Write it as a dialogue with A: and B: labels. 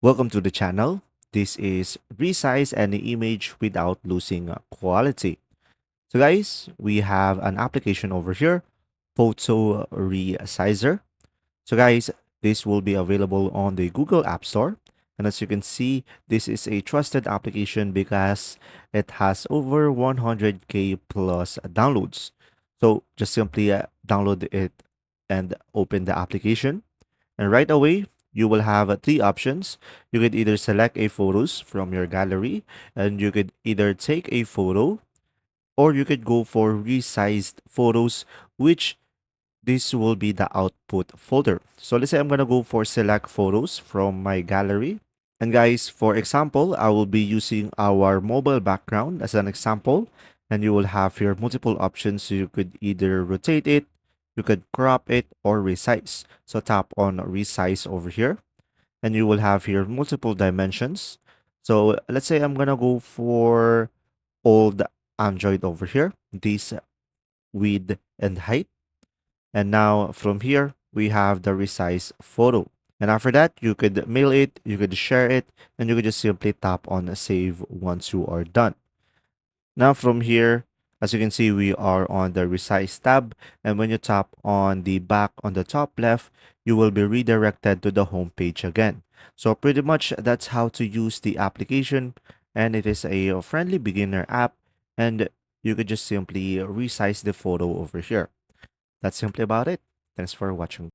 A: Welcome to the channel. This is Resize any image without losing quality. So guys, we have an application over here, Photo Resizer. So guys, this will be available on the Google App Store. And as you can see, this is a trusted application because it has over 100k plus downloads. So just simply download it and open the application. And right away, you will have three options. You could either select a photos from your gallery and you could either take a photo or you could go for resized photos, which this will be the output folder. So let's say I'm going to go for select photos from my gallery. And guys, for example, I will be using our mobile background as an example. And you will have your multiple options. So you could either rotate it, you could crop it, or resize. So tap on resize over here. And you will have here multiple dimensions. So let's say I'm going to go for old Android over here. This width and height. And now from here, we have the resize photo. And after that, you could mail it, you could share it, and you could just simply tap on save once you are done. Now from here, as you can see, we are on the Resize tab. And when you tap on the back on the top left, you will be redirected to the home page again. So pretty much that's how to use the application. And it is a friendly beginner app. And you could just simply resize the photo over here. That's simply about it. Thanks for watching.